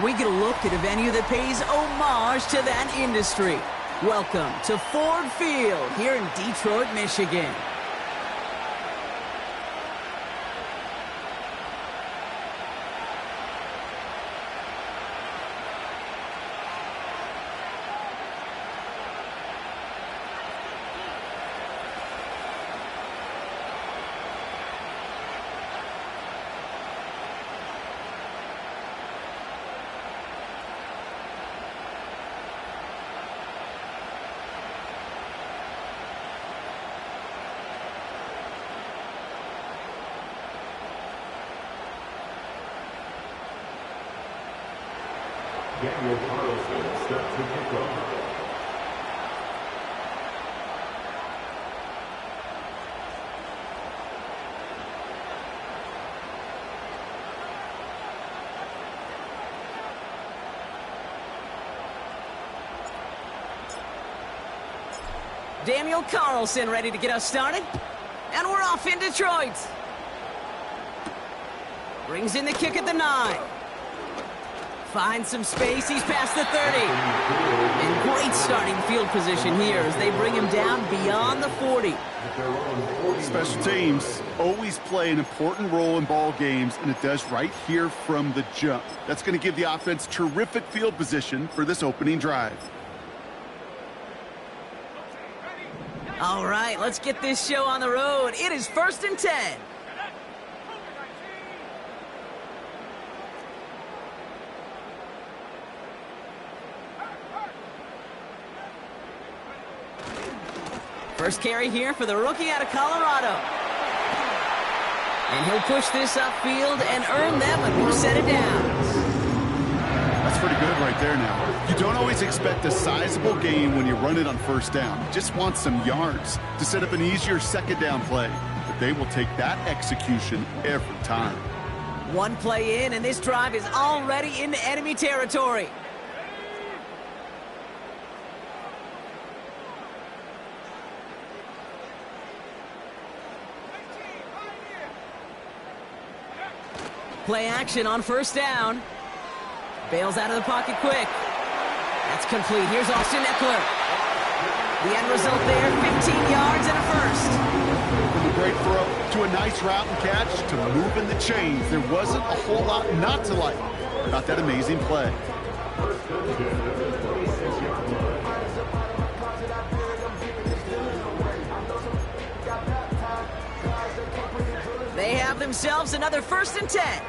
We get a look at a venue that pays homage to that industry. Welcome to Ford Field here in Detroit, Michigan. Daniel Carlson set to kick off. Daniel Carlson ready to get us started. And we're off in Detroit. Brings in the kick at the 9. Finds some space, he's past the 30. And great starting field position here as they bring him down beyond the 40. Special teams always play an important role in ball games, and it does right here from the jump. That's going to give the offense terrific field position for this opening drive. All right, let's get this show on the road. It is 1st and 10. First carry here for the rookie out of Colorado. And he'll push this upfield and earn them a new set of downs. That's pretty good right there now. You don't always expect a sizable gain when you run it on first down. You just want some yards to set up an easier second down play. But they will take that execution every time. One play in, and this drive is already into enemy territory. Play action on first down. Bails out of the pocket quick. That's complete. Here's Austin Eckler. The end result there, 15 yards and a first. From a great throw to a nice route and catch to moving the chains. There wasn't a whole lot not to like about that amazing play. They have themselves another 1st and 10.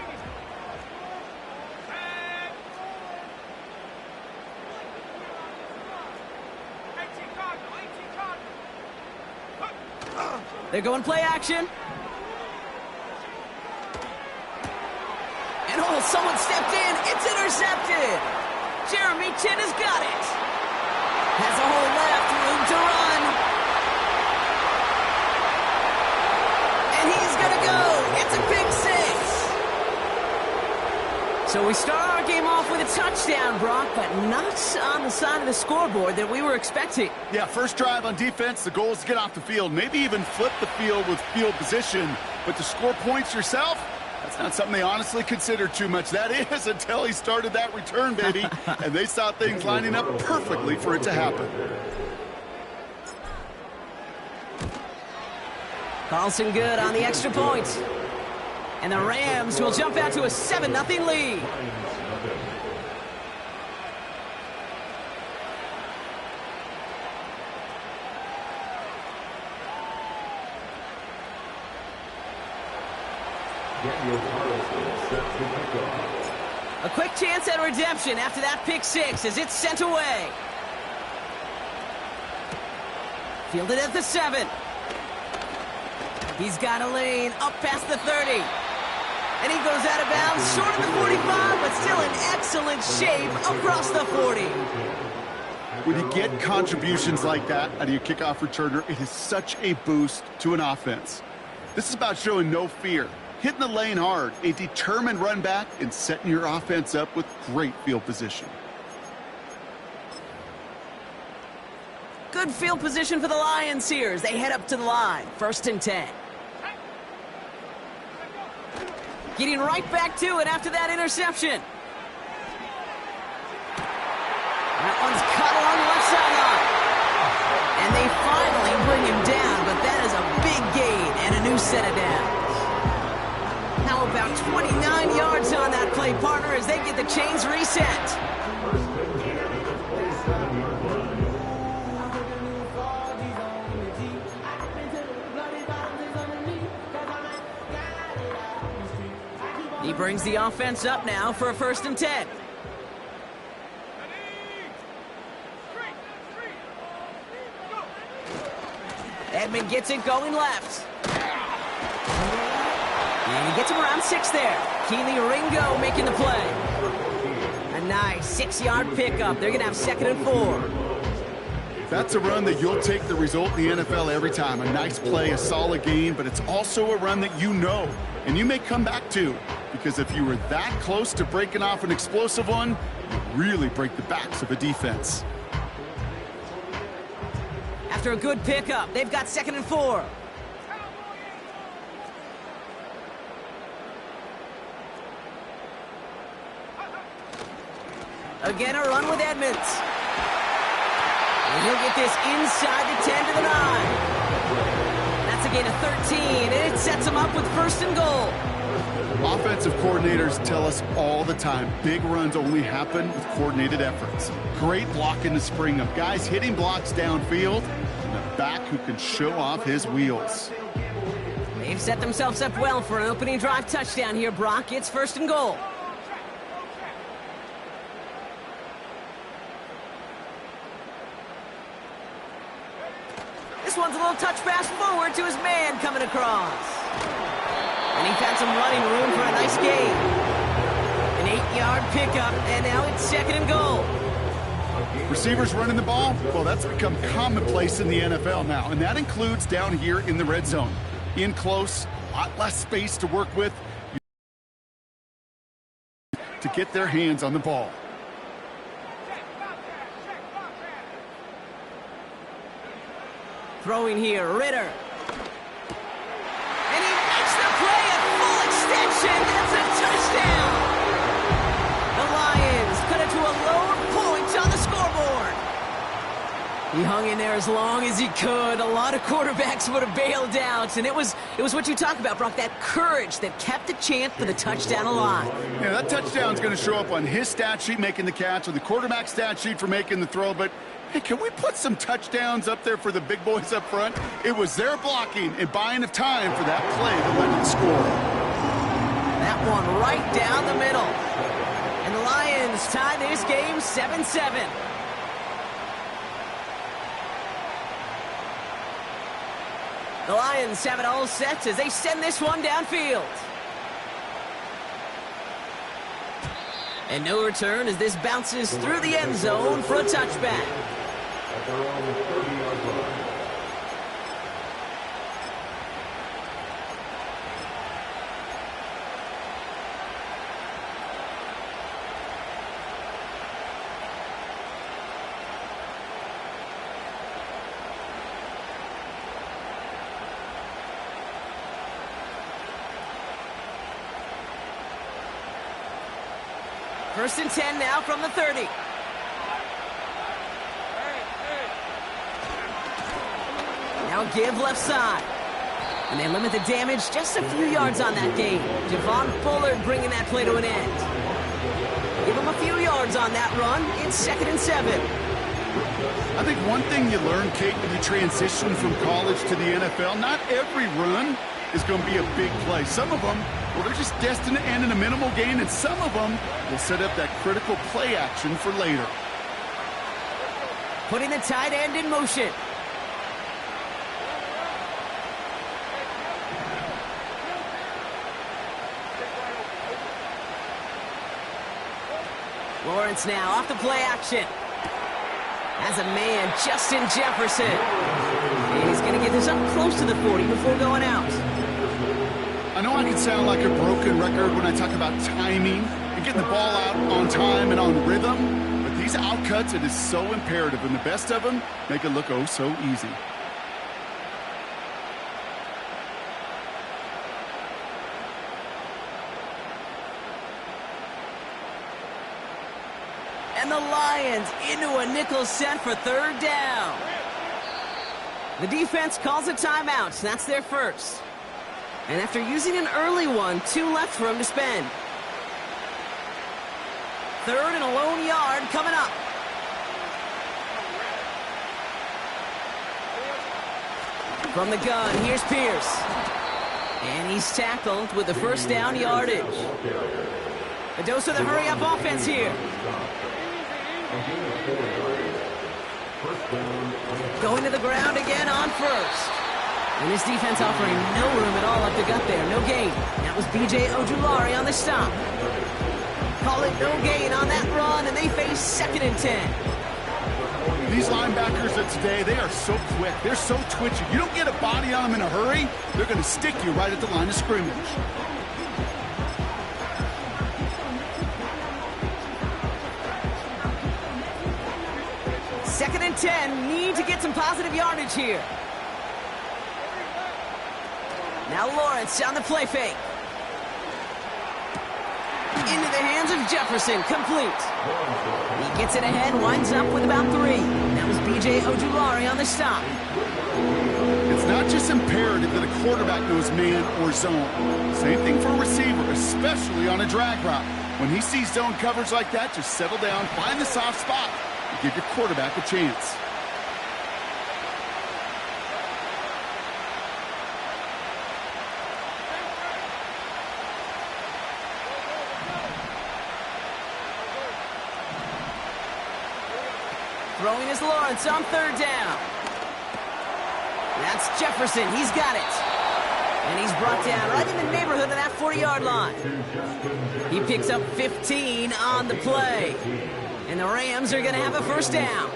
They're going play action. And oh, someone stepped in. It's intercepted. Jeremy Chin has got it. Has a hole left, room to run. And he's going to go. It's a big 6. So we start our game off with a touchdown, Brock, but not on the side of the scoreboard that we were expecting. Yeah, first drive on defense, the goal is to get off the field, maybe even flip the field with field position. But to score points yourself, that's not something they honestly consider too much. That is until he started that return, baby. And they saw things lining up perfectly for it to happen. Carlson good on the extra point. And the Rams will jump out to a 7-0 lead. A quick chance at redemption after that pick 6 as it's sent away. Fielded at the 7. He's got a lane up past the 30. And he goes out of bounds, short of the 45, but still in excellent shape across the 40. When you get contributions like that out of your kickoff returner, it is such a boost to an offense. This is about showing no fear, hitting the lane hard, a determined run back, and setting your offense up with great field position. Good field position for the Lions here as they head up to the line. 1st and 10. Getting right back to it after that interception. bring him down, but that is a big gain and a new set of downs. How about 29 yards on that play, partner, as they get the chains reset? He brings the offense up now for a 1st and 10. Edmond gets it going left. And he gets him around 6 there. Keely Ringo making the play. A nice 6-yard pickup. They're going to have 2nd and 4. That's a run that you'll take the result in the NFL every time. A nice play, a solid game, but it's also a run that you know and you may come back to, because if you were that close to breaking off an explosive one, you really break the backs of a defense. After a good pickup, they've got 2nd and 4. Again, a run with Edmonds. And he'll get this inside the 10 to the 9. That's a gain of 13, and it sets him up with 1st and goal. Offensive coordinators tell us all the time, big runs only happen with coordinated efforts. Great block in the spring of guys hitting blocks downfield, and a back who can show off his wheels. They've set themselves up well for an opening drive touchdown here, Brock. It's 1st and goal. This one's a little touch pass forward to his man coming across. And he found some running room for a nice gain. An 8-yard pickup, and now it's 2nd and goal. Receivers running the ball, well, that's become commonplace in the NFL now, and that includes down here in the red zone. In close, a lot less space to work with to get their hands on the ball. Throwing here, Ritter. And he makes the play at full extension. That's a touchdown. The Lions cut it to a lone point on the scoreboard. He hung in there as long as he could. A lot of quarterbacks would have bailed out, and it was what you talk about, Brock, that courage that kept the chance for the touchdown alive. Yeah, that touchdown's going to show up on his stat sheet making the catch, or the quarterback stat sheet for making the throw, but hey, can we put some touchdowns up there for the big boys up front? It was their blocking and buying of time for that play that led to the score. That one right down the middle. And the Lions tie this game 7-7. The Lions have it all set as they send this one downfield. And no return as this bounces through the end zone for a touchback. At their own 30-yard line. First and 10 now from the 30. Now give left side. And they limit the damage just a few yards on that gain. Javon Bullard bringing that play to an end. Give him a few yards on that run. It's 2nd and 7. I think one thing you learn, Kate, when you transition from college to the NFL, not every run is going to be a big play. Some of them, well, they're just destined to end in a minimal gain, and some of them will set up that critical play action for later. Putting the tight end in motion. Lawrence now off the play action. As a man, Justin Jefferson. And he's going to get this up close to the 40 before going out. I know I can sound like a broken record when I talk about timing and getting the ball out on time and on rhythm, but these outcuts, it is so imperative, and the best of them make it look oh so easy. And the Lions into a nickel set for 3rd down. The defense calls a timeout. That's their first. And after using an early one, 2 left for him to spend. 3rd and a lone yard coming up. From the gun, here's Pierce. And he's tackled with the first down yardage. A dose of the hurry-up offense here. Going to the ground again on first. And this defense offering no room at all up the gut there. No gain. That was B.J. Ojulari on the stop. Call it no gain on that run, and they face 2nd and 10. These linebackers of today, they are so quick. They're so twitchy. You don't get a body on them in a hurry, they're going to stick you right at the line of scrimmage. Second and 10, need to get some positive yardage here. Now Lawrence on the play fake. Into the hands of Jefferson, complete. He gets it ahead, winds up with about 3. That was B.J. Ojulari on the stop. It's not just imperative that a quarterback knows man or zone. Same thing for a receiver, especially on a drag route. When he sees zone coverage like that, just settle down, find the soft spot, and give your quarterback a chance. Throwing is Lawrence on 3rd down. That's Jefferson. He's got it. And he's brought down right in the neighborhood of that 40-yard line. He picks up 15 on the play. And the Rams are going to have a first down.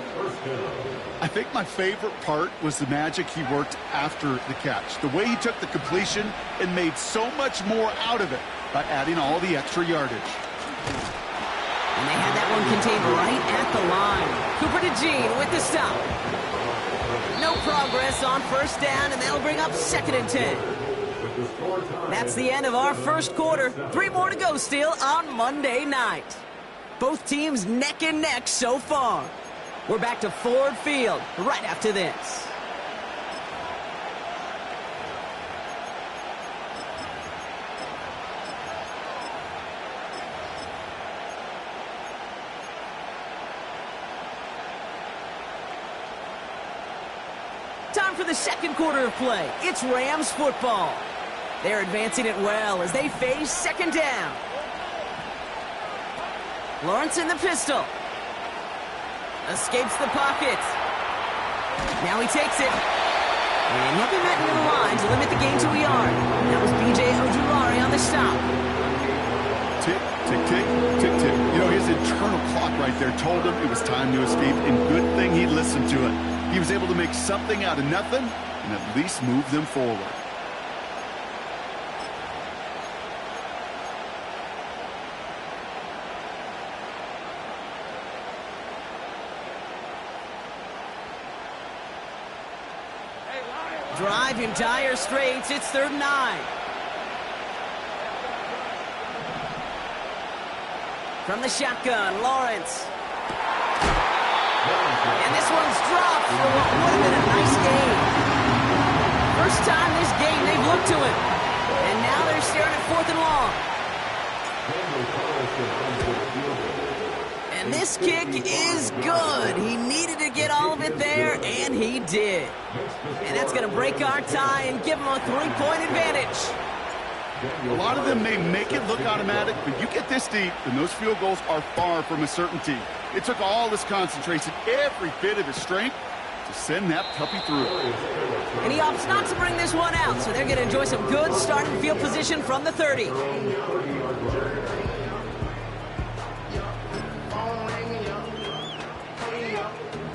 I think my favorite part was the magic he worked after the catch. The way he took the completion and made so much more out of it by adding all the extra yardage. And they had that one contained right at the line. Cooper DeJean with the stop. No progress on first down, and that'll bring up 2nd and 10. That's the end of our first quarter. 3 more to go still on Monday night. Both teams neck and neck so far. We're back to Ford Field right after this. Time for the second quarter of play. It's Rams football. They're advancing it well as they face 2nd down. Lawrence in the pistol. Escapes the pocket. Now he takes it. And he'll be met near the line to limit the gain to a yard. That was B.J. Ojulari on the stop. Tick, tick, tick, tick, tick. You know, his internal clock right there told him it was time to escape, and good thing he listened to it. He was able to make something out of nothing and at least move them forward. Drive in dire straits. It's 3rd and 9. From the shotgun, Lawrence. And this one's dropped for what would have been a nice gain. First time this game they've looked to him. And now they're staring at 4th and long. And this kick is good. He needed to get all of it there, and he did. And that's going to break our tie and give him a 3-point advantage. A lot of them may make it look automatic, but you get this deep, and those field goals are far from a certainty. It took all his concentration, every bit of his strength, to send that puppy through. And he opts not to bring this one out, so they're going to enjoy some good starting field position from the 30.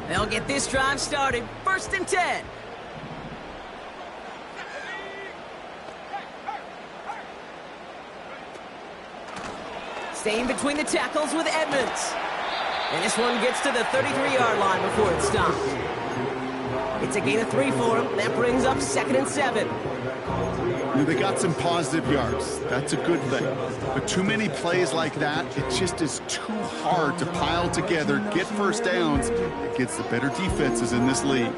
They'll get this drive started. 1st and 10. Staying between the tackles with Edmonds. And this one gets to the 33-yard line before it's stopped. It's a gain of 3 for him. That brings up 2nd and 7. You know, they got some positive yards. That's a good thing. But too many plays like that, it just is too hard to pile together, get first downs against the better defenses in this league.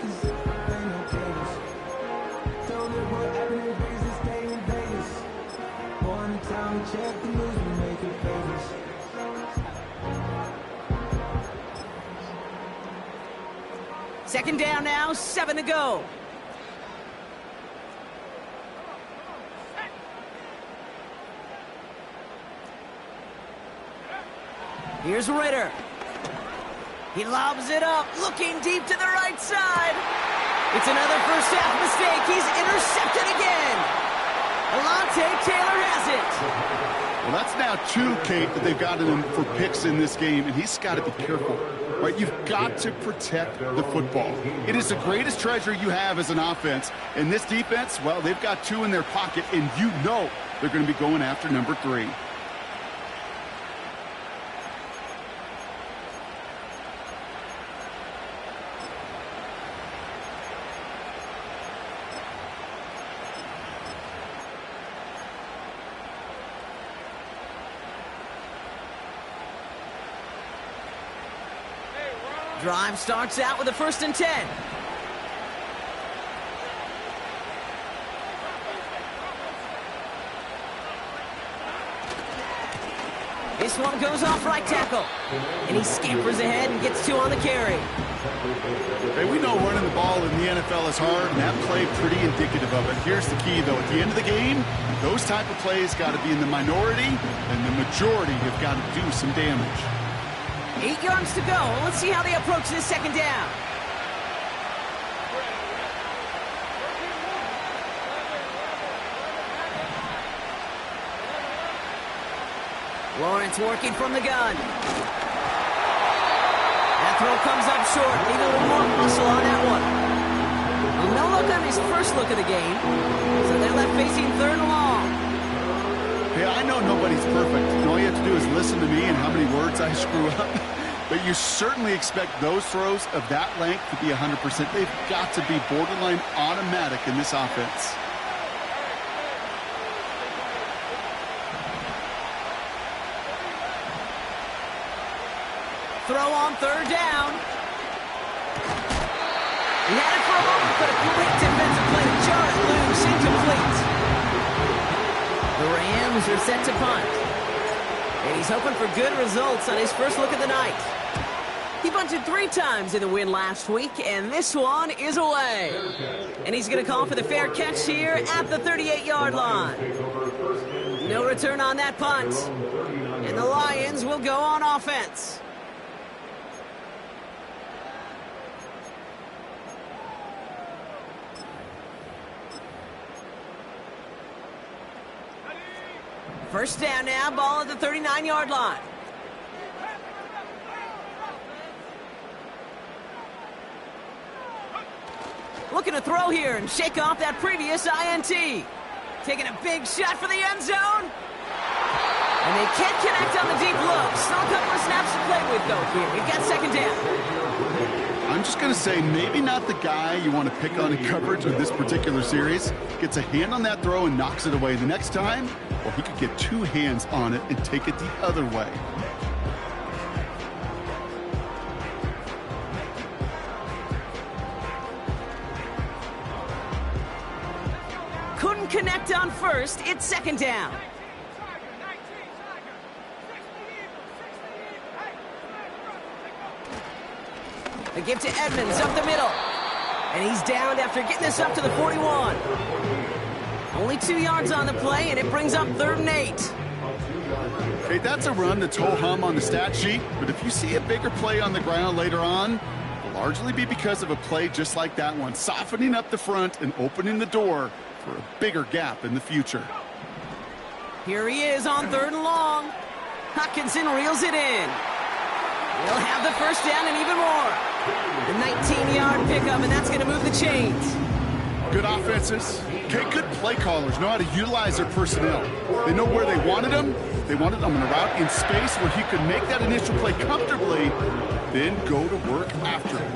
Second down now, 7 to go. Here's Ritter. He lobs it up, looking deep to the right side. It's another first half mistake. He's intercepted again. Alontae Taylor has it. Well, that's now 2, Kate, that they've gotten him for picks in this game, and he's got to be careful. Right? You've got to protect the football. It is the greatest treasure you have as an offense. And this defense, well, they've got 2 in their pocket, and you know they're going to be going after number 3. Drive starts out with a 1st and 10. This one goes off right tackle. And he scampers ahead and gets 2 on the carry. Hey, we know running the ball in the NFL is hard, and that play pretty indicative of it. Here's the key, though. At the end of the game, those type of plays got to be in the minority, and the majority have got to do some damage. 8 yards to go. Let's see how they approach this second down. Lawrence working from the gun. That throw comes up short. Need a little more muscle on that one. Well, no look on his first look of the game. So they're left facing 3rd and long. Hey, I know nobody's perfect. And all you have to do is listen to me and how many words I screw up. But you certainly expect those throws of that length to be 100%. They've got to be borderline automatic in this offense. Throw on 3rd down. He had it for a moment, but a quick defensive play to jar it loose, incomplete. The Rams are set to punt. And he's hoping for good results on his first look of the night. He punted 3 times in the win last week, and this one is away. And he's going to call for the fair catch here at the 38-yard line. No return on that punt. And the Lions will go on offense. First down now, ball at the 39-yard line. Looking to throw here and shake off that previous INT. Taking a big shot for the end zone. And they can't connect on the deep look. Still a couple of snaps to play with, though, here. We've got 2nd down. I'm just going to say maybe not the guy you want to pick on in coverage with this particular series. Gets a hand on that throw and knocks it away. The next time, well, he could get 2 hands on it and take it the other way. Couldn't connect on first. It's 2nd down. The give to Edmonds up the middle. And he's downed after getting this up to the 41. Only 2 yards on the play, and it brings up 3rd and 8. Hey, that's a run that's ho-hum on the stat sheet, but if you see a bigger play on the ground later on, it'll largely be because of a play just like that one, softening up the front and opening the door for a bigger gap in the future. Here he is on 3rd and long. Hutchinson reels it in. He'll have the first down and even more. The 19-yard pickup, and that's going to move the chains. Good offenses. Okay, good play callers know how to utilize their personnel. They know where they wanted them. They wanted them on a route in space where he could make that initial play comfortably, then go to work after it.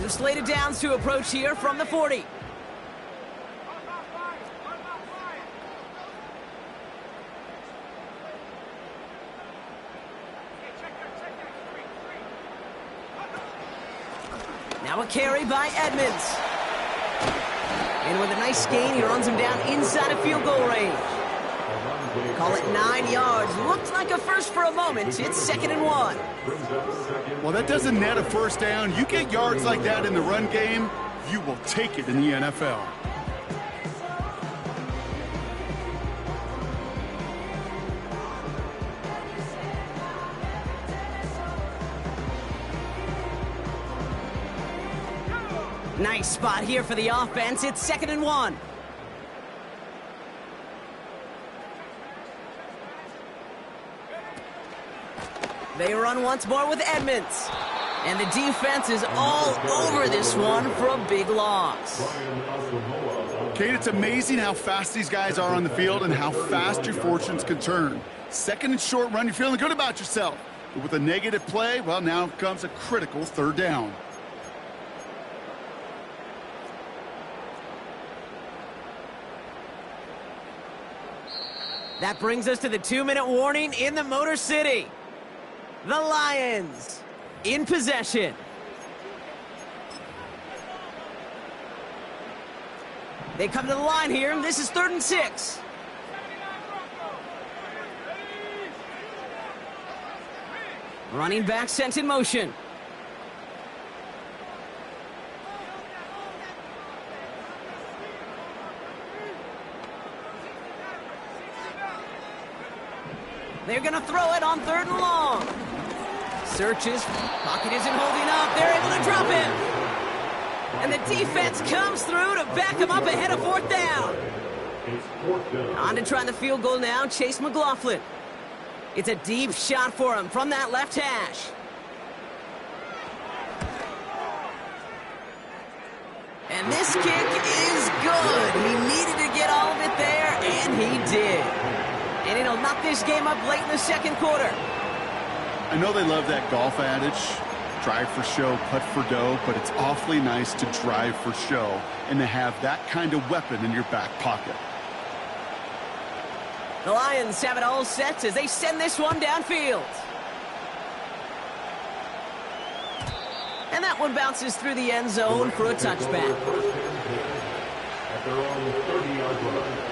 Slated downs to approach here from the 40. Now a carry by Edmonds. And with a nice gain, he runs him down inside of field goal range. Call it 9 yards. Looked like a first for a moment. It's 2nd and 1. Well, that doesn't net a first down. You get yards like that in the run game, you will take it in the NFL. Nice spot here for the offense. It's 2nd and 1. They run once more with Edmonds. And the defense is all over this one for a big loss. Kate, it's amazing how fast these guys are on the field and how fast your fortunes can turn. 2nd and short run, you're feeling good about yourself. But with a negative play, well, now comes a critical 3rd down. That brings us to the 2-minute warning in the Motor City. The Lions in possession. They come to the line here. This is 3rd and 6. Running back sent in motion. They're going to throw it on 3rd and long. Searches. Pocket isn't holding up. They're able to drop him. And the defense comes through to back him up ahead of 4th down. On to trying the field goal now, Chase McLaughlin. It's a deep shot for him from that left hash. And this kick is good. He needed to get all of it there, and he did. And it'll knock this game up late in the 2nd quarter. I know they love that golf adage, drive for show, putt for dough, but it's awfully nice to drive for show and to have that kind of weapon in your back pocket. The Lions have it all set as they send this one downfield. And that one bounces through the end zone for a touchback. At their own 30-yard line.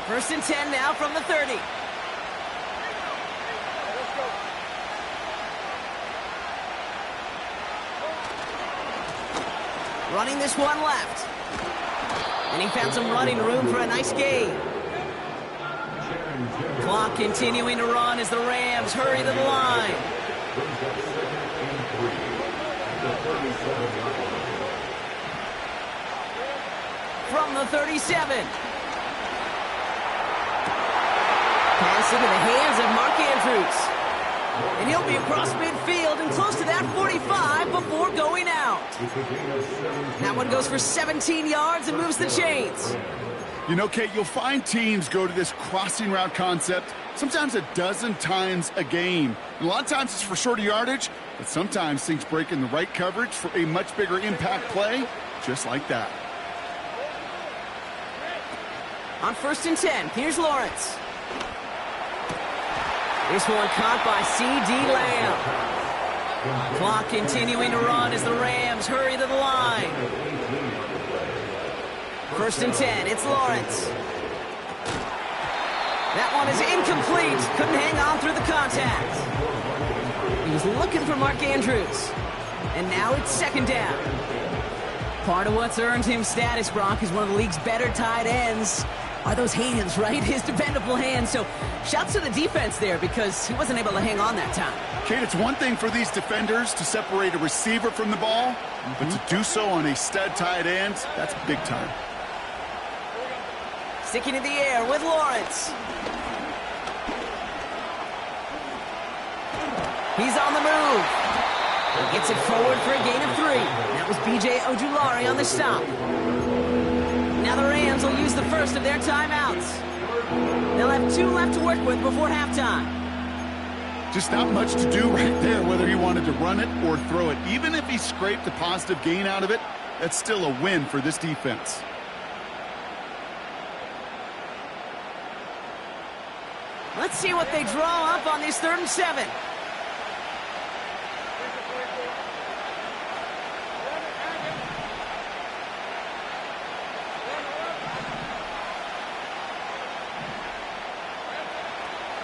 First and 10 now from the 30. Running this one left. And he found some running room for a nice gain. Clock continuing to run as the Rams hurry to the line. From the 37. Pass into the hands of Mark Andrews. And he'll be across midfield and close to that 45 before going out. That one goes for 17 yards and moves the chains. You know, Kate, you'll find teams go to this crossing route concept sometimes a dozen times a game. And a lot of times it's for shorter yardage, but sometimes things break in the right coverage for a much bigger impact play, just like that. On 1st and 10, here's Lawrence. This one caught by C.D. Lamb. Clock continuing to run as the Rams hurry to the line. 1st and 10, it's Lawrence. That one is incomplete. Couldn't hang on through the contact. He was looking for Mark Andrews. And now it's 2nd down. Part of what's earned him status, Brock, is one of the league's better tight ends. Are those hands, right? His dependable hands. So shouts to the defense there because he wasn't able to hang on that time. Kate, it's one thing for these defenders to separate a receiver from the ball, but to do so on a stud tight end, that's big time. Sticking in the air with Lawrence. He's on the move. He gets it forward for a gain of 3. That was B.J. Ojulari on the stop. Now the Rams will use the first of their timeouts. They'll have 2 left to work with before halftime. Just not much to do right there, whether he wanted to run it or throw it. Even if he scraped a positive gain out of it, that's still a win for this defense. Let's see what they draw up on this 3rd and 7.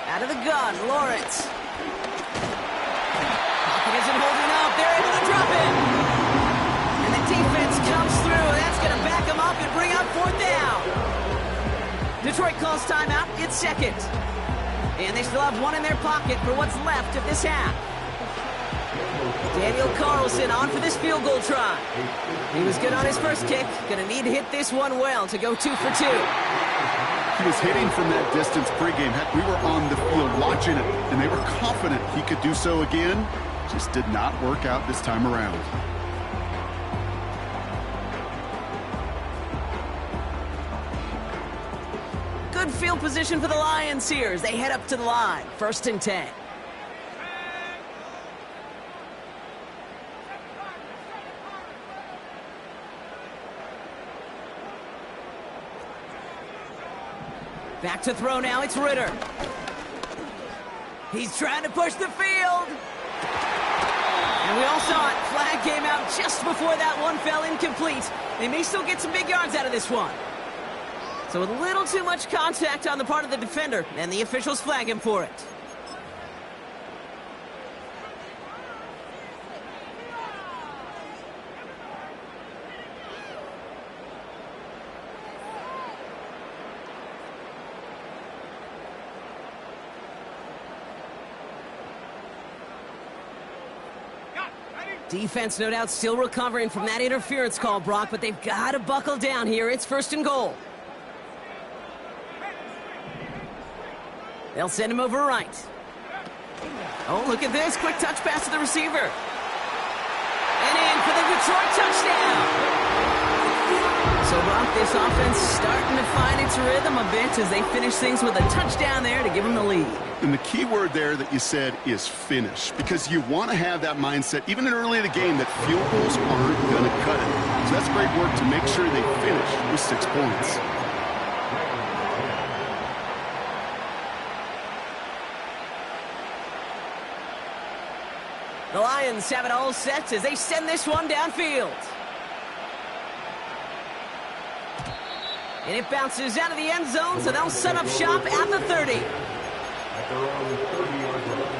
Out of the gun, Lawrence. Pocket isn't holding up. They're able to drop it. And the defense comes through. That's going to back them up and bring up 4th down. Detroit calls timeout. It's 2nd. And they still have 1 in their pocket for what's left of this half. Daniel Carlson on for this field goal try. He was good on his first kick. Going to need to hit this one well to go 2 for 2. He was hitting from that distance pregame. Heck, we were on the field watching it, and they were confident he could do so again. Just did not work out this time around. Good field position for the Lions here as they head up to the line. 1st and 10. Back to throw now, it's Ritter. He's trying to push the field. And we all saw it. Flag came out just before that one fell incomplete. They may still get some big yards out of this one. So a little too much contact on the part of the defender, and the officials flag him for it. Defense, no doubt, still recovering from that interference call, Brock, but they've got to buckle down here. It's 1st and goal. They'll send him over right. Oh, look at this. Quick touch pass to the receiver. And in for the Detroit touchdown. So, Brock, this offense starting to find its rhythm a bit as they finish things with a touchdown there to give them the lead. And the key word there that you said is finish, because you want to have that mindset, even in early in the game, that field goals aren't going to cut it. So that's great work to make sure they finish with 6 points. The Lions have it all set as they send this one downfield. And it bounces out of the end zone, so they'll set up shop at the 30. At their own 30-yard line.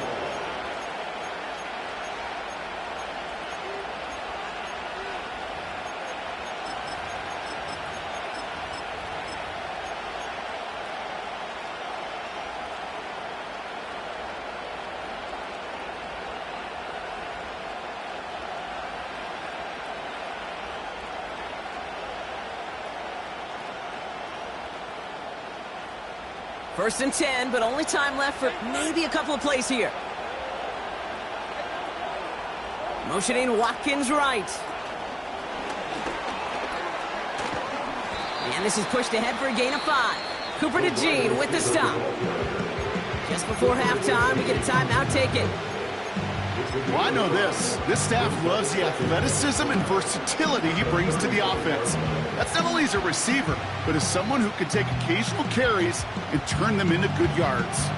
First and 10, but only time left for maybe a couple of plays here. Motioning Watkins right. And this is pushed ahead for a gain of 5. Cooper to Jean with the stop. Just before halftime, we get a timeout taken. Well, I know this. This staff loves the athleticism and versatility he brings to the offense. That's not only as a receiver, but as someone who can take occasional carries and turn them into good yards.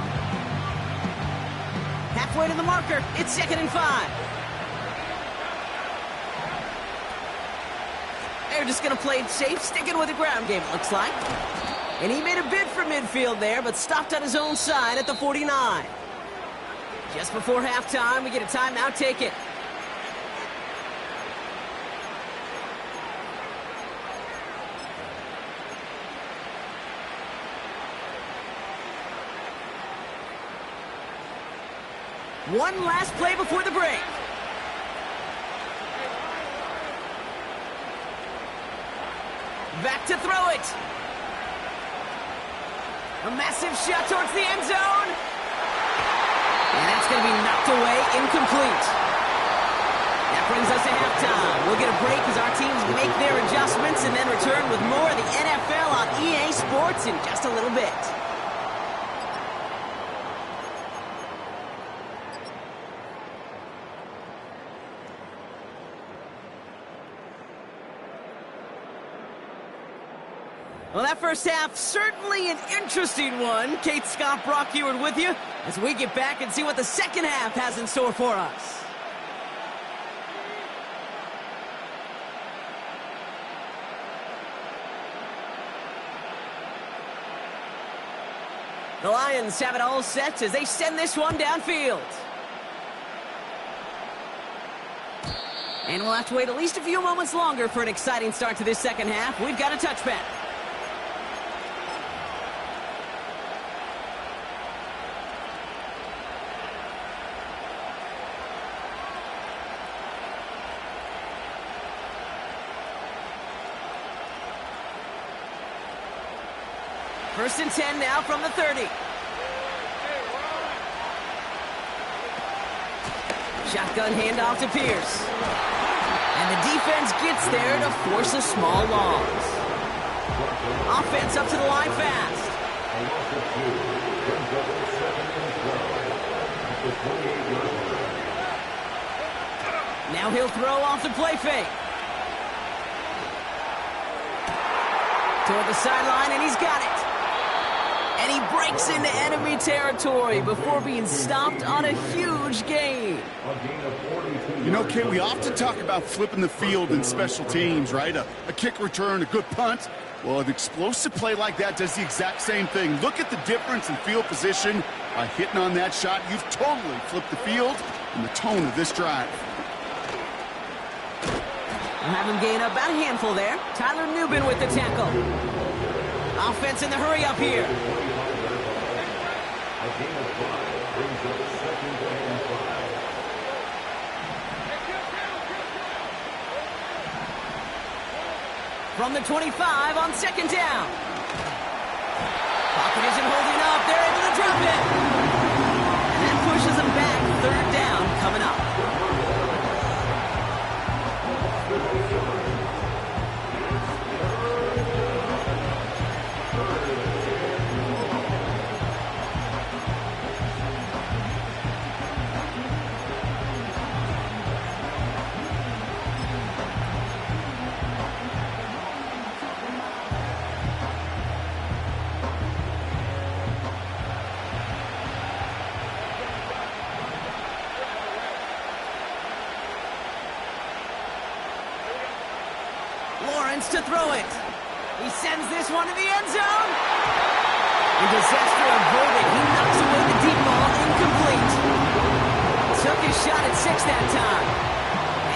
Halfway to the marker, it's 2nd and 5. They're just going to play it safe, sticking with the ground game, it looks like. And he made a bid for midfield there, but stopped on his own side at the 49. Just before halftime, we get a timeout taken. One last play before the break. Back to throw it. A massive shot towards the end zone. And that's going to be knocked away, incomplete. That brings us to halftime. We'll get a break as our teams make their adjustments and then return with more of the NFL on EA Sports in just a little bit. Well, that first half, certainly an interesting one. Kate Scott, Brock Heward with you as we get back and see what the second half has in store for us. The Lions have it all set as they send this one downfield. And we'll have to wait at least a few moments longer for an exciting start to this second half. We've got a touchback. First and 10 now from the 30. Shotgun handoff to Pierce. And the defense gets there to force a small loss. Offense up to the line fast. Now he'll throw off the play fake. Toward the sideline, and he's got it. And he breaks into enemy territory before being stopped on a huge gain. You know, Kate, we often talk about flipping the field in special teams, right? A kick return, a good punt. Well, an explosive play like that does the exact same thing. Look at the difference in field position. By hitting on that shot, you've totally flipped the field and the tone of this drive. We'll have him gain about a handful there. Tyler Newbin with the tackle. Offense in the hurry up here. From the 25 on second down. Pocket isn't holding up. They're able to drop it. And that pushes them back. Third down coming up. To throw it. He sends this one to the end zone. And disaster averted. He knocks away the deep ball, incomplete. Took his shot at 6 that time.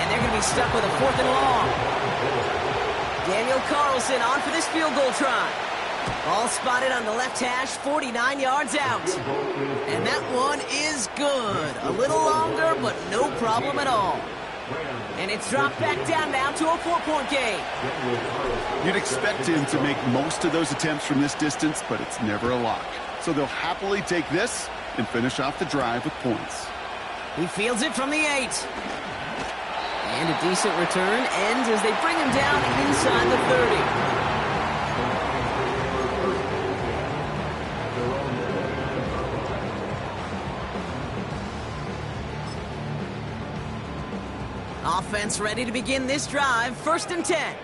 And they're going to be stuck with a 4th and long. Daniel Carlson on for this field goal try. Ball spotted on the left hash, 49 yards out. And that one is good. A little longer, but no problem at all. And it's dropped back down now to a 4-point game. You'd expect him to make most of those attempts from this distance, but it's never a lock. So they'll happily take this and finish off the drive with points. He fields it from the 8. And a decent return ends as they bring him down inside the 30. Offense ready to begin this drive. 1st and 10.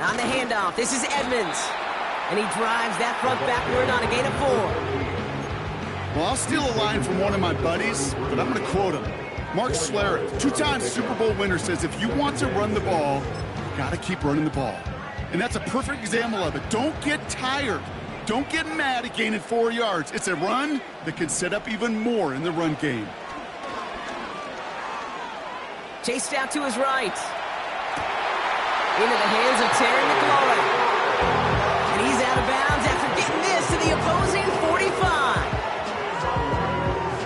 On the handoff, this is Edmonds. And he drives that front backward on a gain of 4. Well, I'll steal a line from one of my buddies, but I'm going to quote him. Mark Schlereth, 2-time Super Bowl winner, says if you want to run the ball, you got to keep running the ball. And that's a perfect example of it. Don't get tired. Don't get mad at gaining 4 yards. It's a run that can set up even more in the run game. Chased out to his right. Into the hands of Terry McLaurin. And he's out of bounds after getting this to the opposing 45.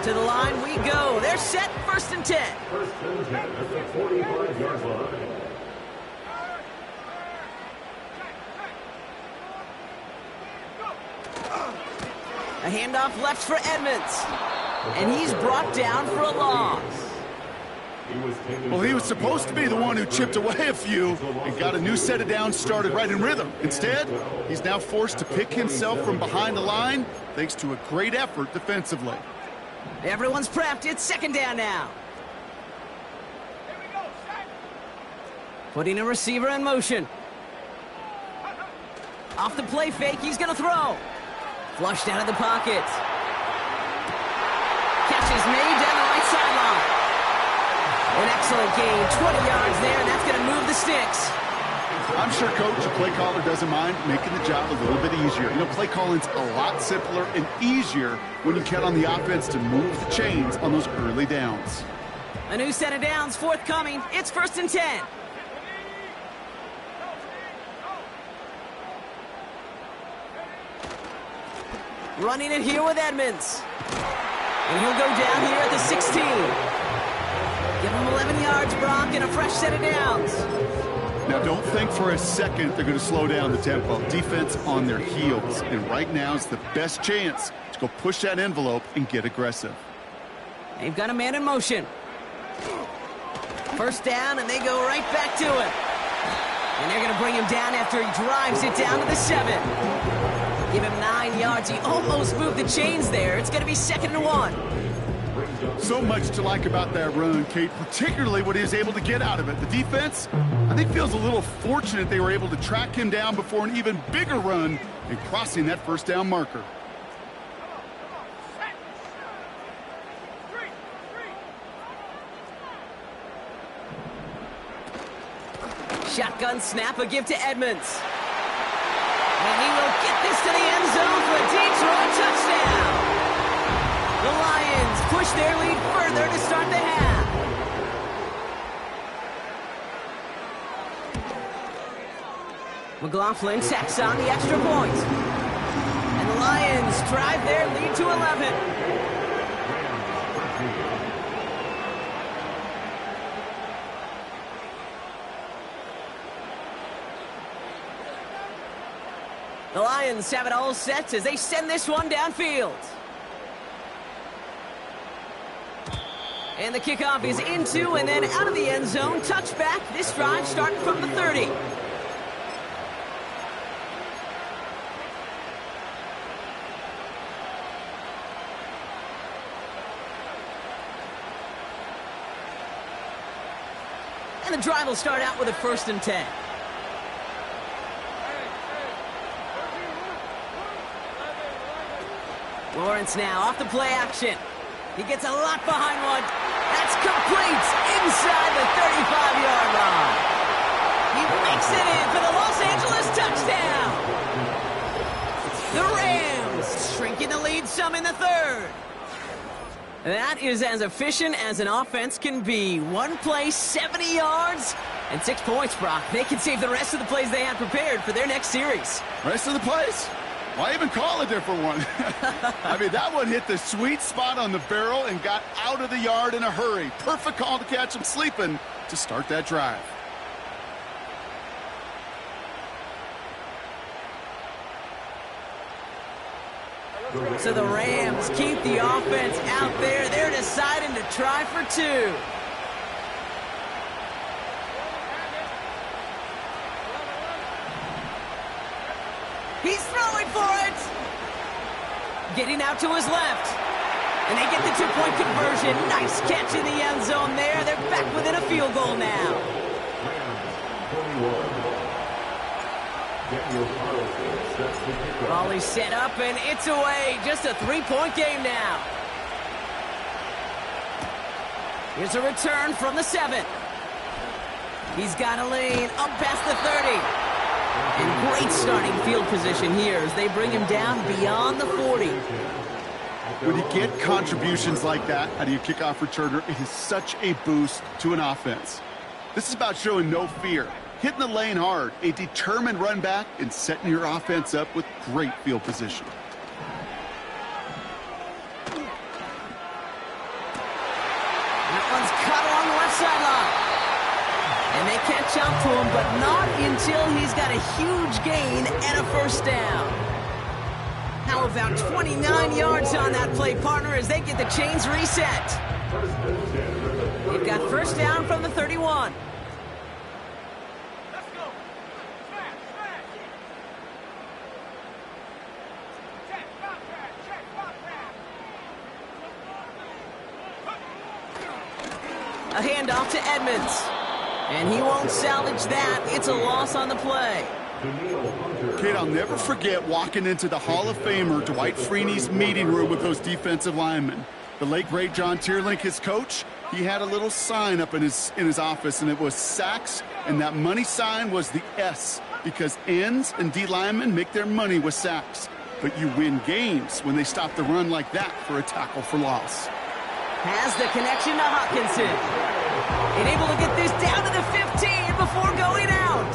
To the line we go. They're set. 1st and 10. 1st and 10 at the 45-yard line. A handoff left for Edmonds. And he's brought down for a loss. Well, he was supposed to be the one who chipped away a few and got a new set of downs started right in rhythm. Instead, he's now forced to pick himself from behind the line thanks to a great effort defensively. Everyone's prepped. It's second down now. Putting a receiver in motion. Off the play fake, he's going to throw. Flushed out of the pocket. Catch is made down the right sideline. An excellent gain, 20 yards there, and that's going to move the sticks. I'm sure Coach, the play caller, doesn't mind making the job a little bit easier. You know, play calling's a lot simpler and easier when you count on the offense to move the chains on those early downs. A new set of downs forthcoming. It's 1st and 10. Running it here with Edmonds. And he'll go down here at the 16. Give him 11 yards, Brock, and a fresh set of downs. Now, don't think for a second they're going to slow down the tempo. Defense on their heels. And right now is the best chance to go push that envelope and get aggressive. They've got a man in motion. First down, and they go right back to it. And they're going to bring him down after he drives it down to the 7. Give him 9 yards. He almost moved the chains there. It's going to be 2nd and 1. So much to like about that run, Kate, particularly what he was able to get out of it. The defense, I think, feels a little fortunate they were able to track him down before an even bigger run and crossing that first down marker. Shotgun snap, a give to Edmonds. And he will get this to the end zone for a Detroit touchdown. The Lions push their lead further to start the half. McLaughlin tacks on the extra point. And the Lions drive their lead to 11. The Lions have it all set as they send this one downfield. And the kickoff is into and then out of the end zone. Touchback. This drive starting from the 30. And the drive will start out with a 1st and 10. Lawrence now off the play action. He gets a lot behind one. That's complete inside the 35-yard line. He makes it in for the Los Angeles touchdown. The Rams shrinking the lead some in the 3rd. That is as efficient as an offense can be. One play, 70 yards, and 6 points, Brock. They can save the rest of the plays they had prepared for their next series. Rest of the plays? Why even call a different one? I mean, that one hit the sweet spot on the barrel and got out of the yard in a hurry. Perfect call to catch him sleeping to start that drive. So the Rams keep the offense out there. They're deciding to try for 2. He's throwing for it. Getting out to his left. And they get the 2-point conversion. Nice catch in the end zone there. They're back within a field goal now. Raleigh set up and it's away. Just a 3-point game now. Here's a return from the 7. He's got a lane up past the 30. And great starting field position here as they bring him down beyond the 40. When you get contributions like that out of your kickoff returner, it is such a boost to an offense. This is about showing no fear, hitting the lane hard, a determined run back, and setting your offense up with great field position. That one's cut along the left sideline. And they catch up to him, but not until he's got a huge gain and a 1st down. How about 29 yards on that play, partner, as they get the chains reset? They've got first down from the 31. A handoff to Edmonds. And he won't salvage that. It's a loss on the play. Kate, I'll never forget walking into the Hall of Famer Dwight Freeney's meeting room with those defensive linemen. The late, great John Tierlink, his coach, he had a little sign up in his office, and it was sacks, and that money sign was the S, because ends and D linemen make their money with sacks. But you win games when they stop the run like that for a tackle for loss. Has the connection to Hawkinson. And able to get this down to the 15 before going out.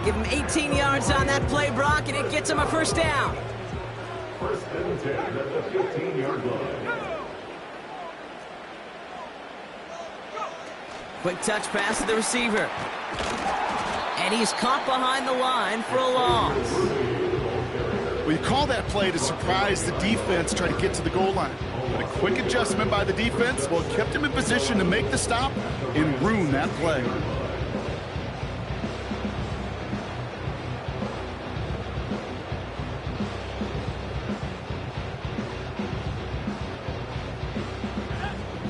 Give him 18 yards on that play, Brock, and it gets him a first down. First and 10 at the 15-yard line. Quick touch pass to the receiver. And he's caught behind the line for a loss. Well, you call that play to surprise the defense, try to get to the goal line. But a quick adjustment by the defense, well, kept him in position to make the stop and ruin that play.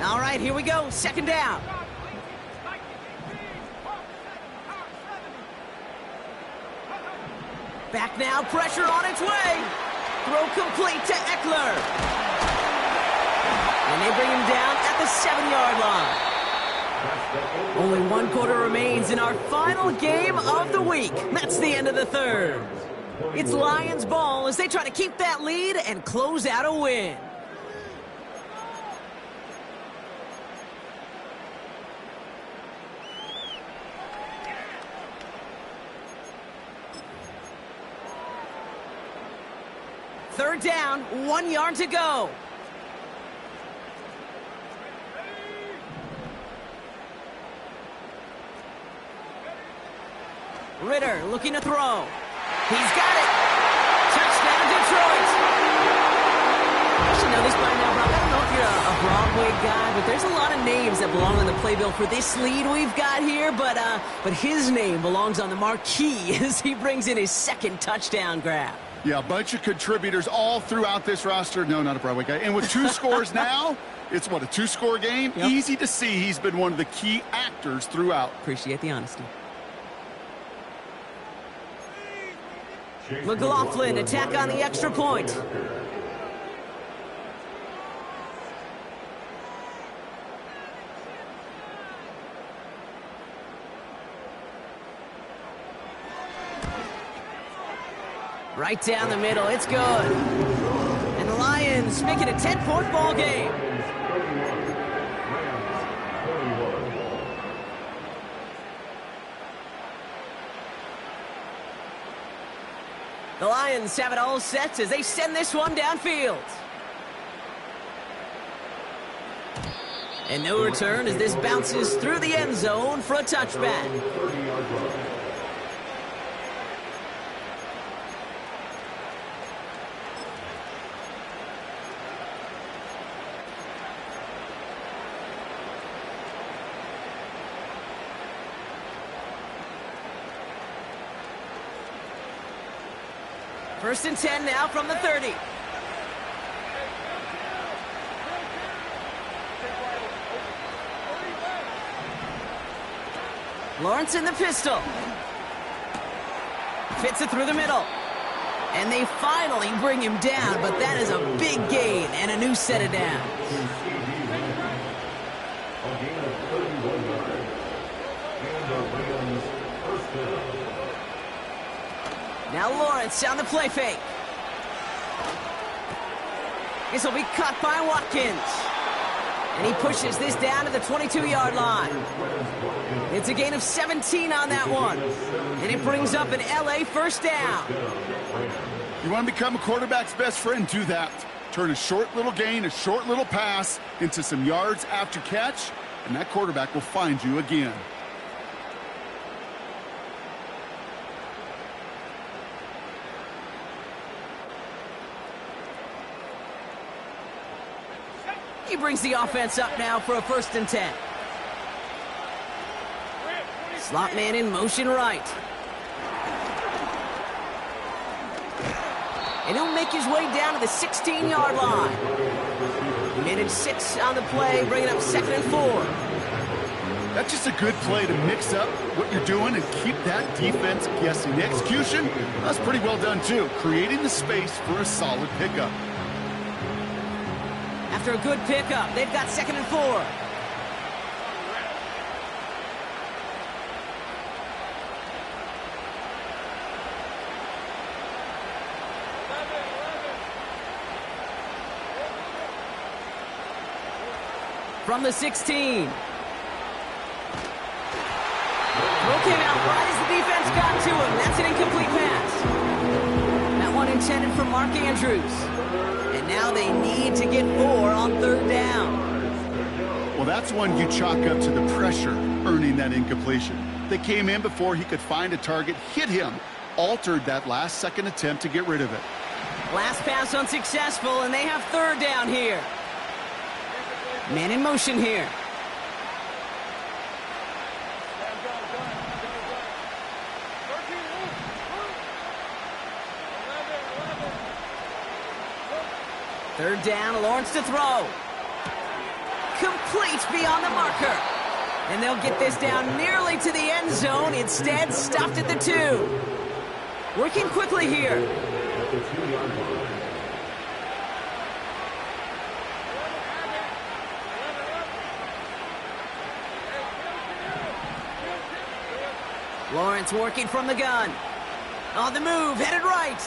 All right, here we go. Second down. Back now, pressure on its way. Throw complete to Eckler. And they bring him down at the 7-yard line. Only one quarter remains in our final game of the week. That's the end of the third. It's Lions ball as they try to keep that lead and close out a win. Third down, 1 yard to go. Ritter looking to throw. He's got it. Touchdown, Detroit. You should know this by now, Brock. I don't know if you're a Broadway guy, but there's a lot of names that belong on the playbill for this lead we've got here. But his name belongs on the marquee as he brings in his second touchdown grab. Yeah, a bunch of contributors all throughout this roster. No, not a Broadway guy. And with 2 scores now, it's what, a 2-score game? Yep. Easy to see he's been one of the key actors throughout. Appreciate the honesty. McLaughlin, attack on the extra point. Right down the middle, it's good. And the Lions make it a 10-point ball game. The Lions have it all set as they send this one downfield. And no return as this bounces through the end zone for a touchback. First and 10 now from the 30. Lawrence in the pistol. Fits it through the middle. And they finally bring him down, but that is a big gain and a new set of downs. Now Lawrence on the play fake. This will be caught by Watkins. And he pushes this down to the 22-yard line. It's a gain of 17 on that one. And it brings up an LA first down. You want to become a quarterback's best friend? Do that. Turn a short little gain, a short little pass into some yards after catch, and that quarterback will find you again. He brings the offense up now for a 1st and 10. Slot man in motion right. And he'll make his way down to the 16-yard line. Minute 6 on the play, bringing up 2nd and 4. That's just a good play to mix up what you're doing and keep that defense guessing. The execution, that's pretty well done too, creating the space for a solid pickup. After a good pickup, they've got 2nd and 4. From the 16. Throw came out right as the defense got to him. That's an incomplete pass. That one intended for Mark Andrews. And now they need to get 4 on 3rd down. Well, that's one you chalk up to the pressure earning that incompletion. They came in before he could find a target, hit him, altered that last-second attempt to get rid of it. Last pass unsuccessful, and they have 3rd down here. Man in motion here. Third down, Lawrence to throw. Complete beyond the marker. And they'll get this down nearly to the end zone. Instead, stopped at the 2. Working quickly here. Lawrence working from the gun. On the move, headed right.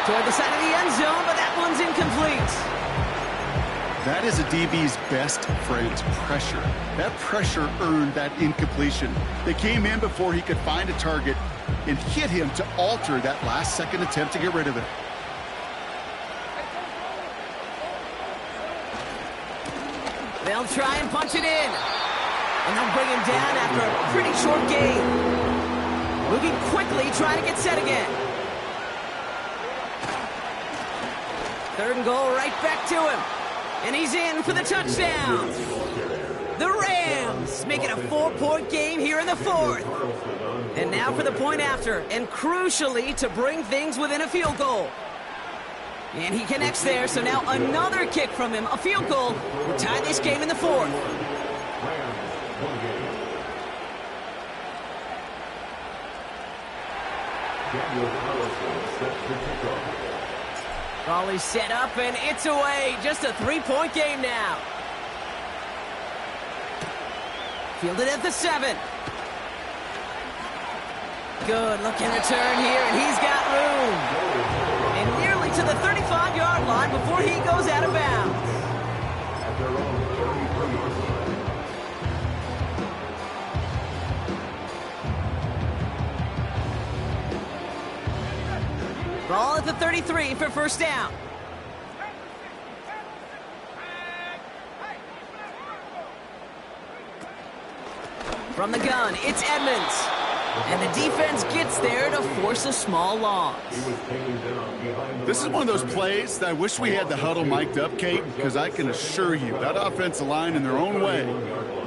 Toward the side of the end zone, but that one's incomplete. That is a DB's best friend, pressure. That pressure earned that incompletion. They came in before he could find a target and hit him to alter that last-second attempt to get rid of it. They'll try and punch it in. And they'll bring him down after a pretty short game. Moving quickly, trying to get set again. 3rd and goal, right back to him. And he's in for the touchdown. The Rams make it a 4-point game here in the 4th. And now for the point after, and crucially to bring things within a field goal. And he connects there, so now another kick from him, a field goal, will tie this game in the 4th. Ball is set up, and it's away. Just a 3-point game now. Fielded at the 7. Good looking return here, and he's got room. And nearly to the 35-yard line before he goes out of bounds. Ball at the 33 for 1st down. From the gun, it's Edmonds. And the defense gets there to force a small loss. This is one of those plays that I wish we had the huddle mic'd up, Kate, because I can assure you that offensive line in their own way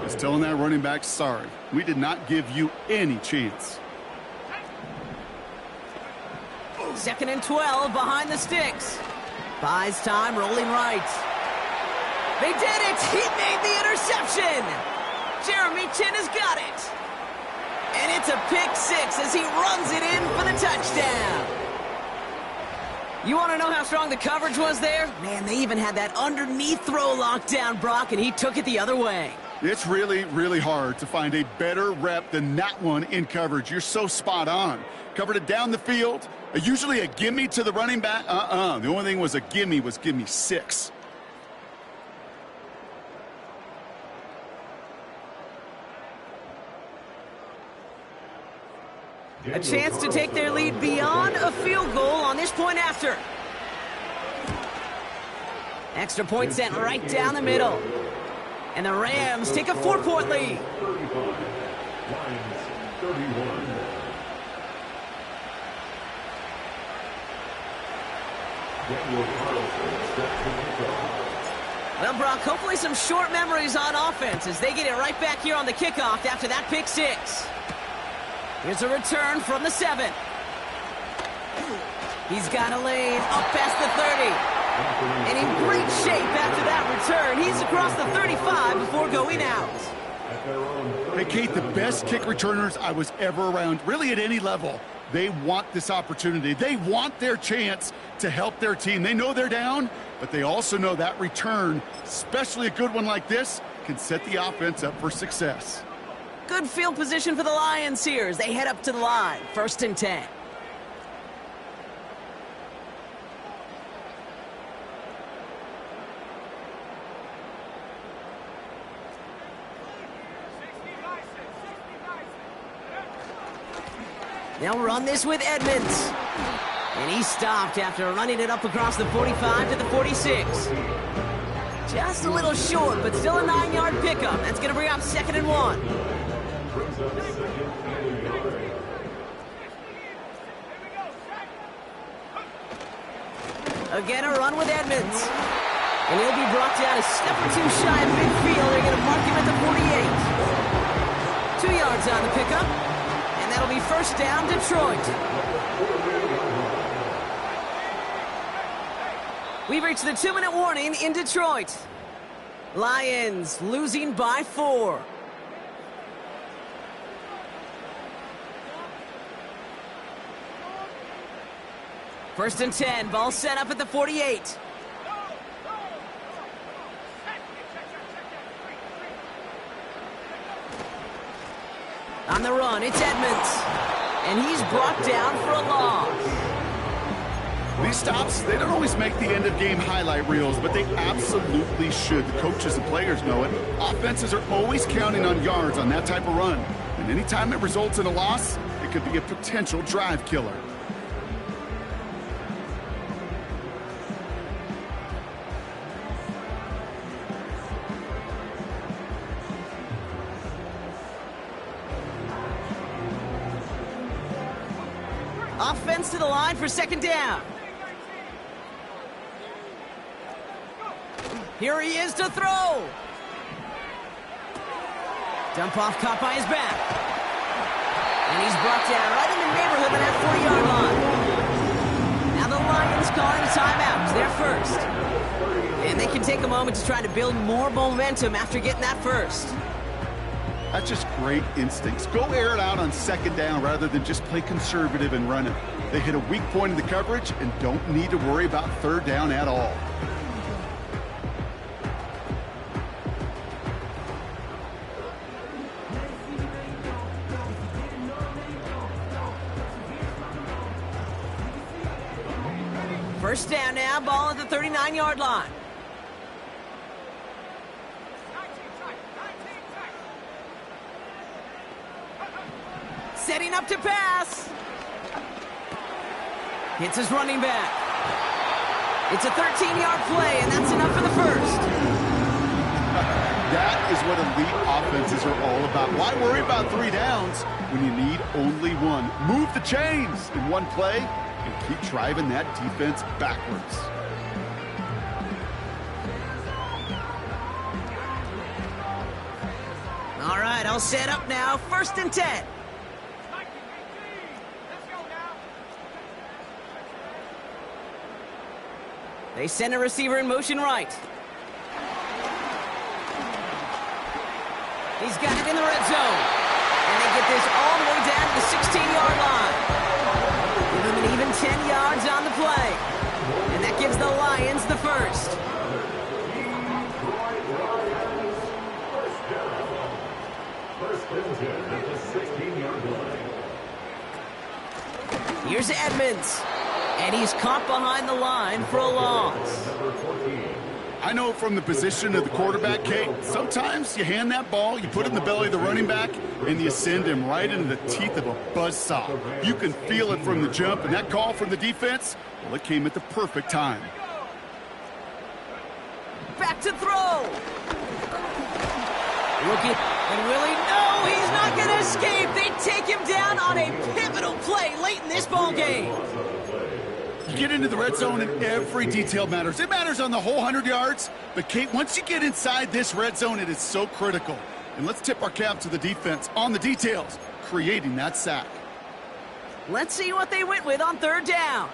is telling that running back, sorry, we did not give you any chance. 2nd and 12 behind the sticks. Buys time, rolling right. They did it! He made the interception! Jeremy Chin has got it! And it's a pick 6 as he runs it in for the touchdown. You want to know how strong the coverage was there? Man, they even had that underneath throw locked down, Brock, and he took it the other way. It's really, really hard to find a better rep than that one in coverage. You're so spot on. Covered it down the field. Usually a gimme to the running back. The only thing was a gimme was give me 6. A chance to take their lead beyond a field goal on this point after. Extra point sent right down the middle. And the Rams take a 4-point lead. Well, Brock, hopefully some short memories on offense as they get it right back here on the kickoff after that pick six. Here's a return from the 7. He's got a lane up past the 30. And in great shape after that return. He's across the 35 before going out. Hey, Kate, the best kick returners I was ever around, really at any level, they want this opportunity. They want their chance to help their team. They know they're down, but they also know that return, especially a good one like this, can set the offense up for success. Good field position for the Lions here as they head up to the line. 1st and 10. They'll run this with Edmonds. And he stopped after running it up across the 45 to the 46. Just a little short, but still a 9-yard pickup. That's going to bring up 2nd and 1. Again, a run with Edmonds. And he'll be brought down a step or two shy of midfield. They're going to mark him at the 48. 2 yards on the pickup. And that'll be 1st down, Detroit. We've reached the 2-minute warning in Detroit. Lions losing by 4. First and 10, ball set up at the 48. On the run, it's Edmonds. And he's brought down for a loss. These stops, they don't always make the end-of-game highlight reels, but they absolutely should. The coaches and players know it. Offenses are always counting on yards on that type of run. And anytime it results in a loss, it could be a potential drive killer. Offense to the line for 2nd down. Here he is to throw. Dump off caught by his back. And he's brought down right in the neighborhood of that 40-yard line. Now the Lions calling a timeout. They're first. And they can take a moment to try to build more momentum after getting that first. That's just great instincts. Go air it out on 2nd down rather than just play conservative and run it. They hit a weak point in the coverage and don't need to worry about 3rd down at all. First down now, ball at the 39-yard line. Setting up to pass. Hits his running back. It's a 13-yard play, and that's enough for the first. That is what elite offenses are all about. Why worry about 3 downs when you need only 1? Move the chains in one play and keep driving that defense backwards. All right, all set up now. 1st and 10. They send a receiver in motion right. He's got it in the red zone. And they get this all the way down to the 16-yard line. Give them an even 10 yards on the play. And that gives the Lions the first. First and 10 at the 16-yard line. Here's Edmonds. And he's caught behind the line for a loss. I know from the position of the quarterback, Kate, sometimes you hand that ball, you put it in the belly of the running back, and you send him right into the teeth of a buzzsaw. You can feel it from the jump, and that call from the defense, well, it came at the perfect time. Back to throw. Looking, and Willie, no, he's not going to escape. They take him down on a pivotal play late in this ball game. get into the red zone and every detail matters. It matters on the whole 100 yards. But, Kate, once you get inside this red zone, it is so critical. And let's tip our cap to the defense on the details, creating that sack. Let's see what they went with on third down.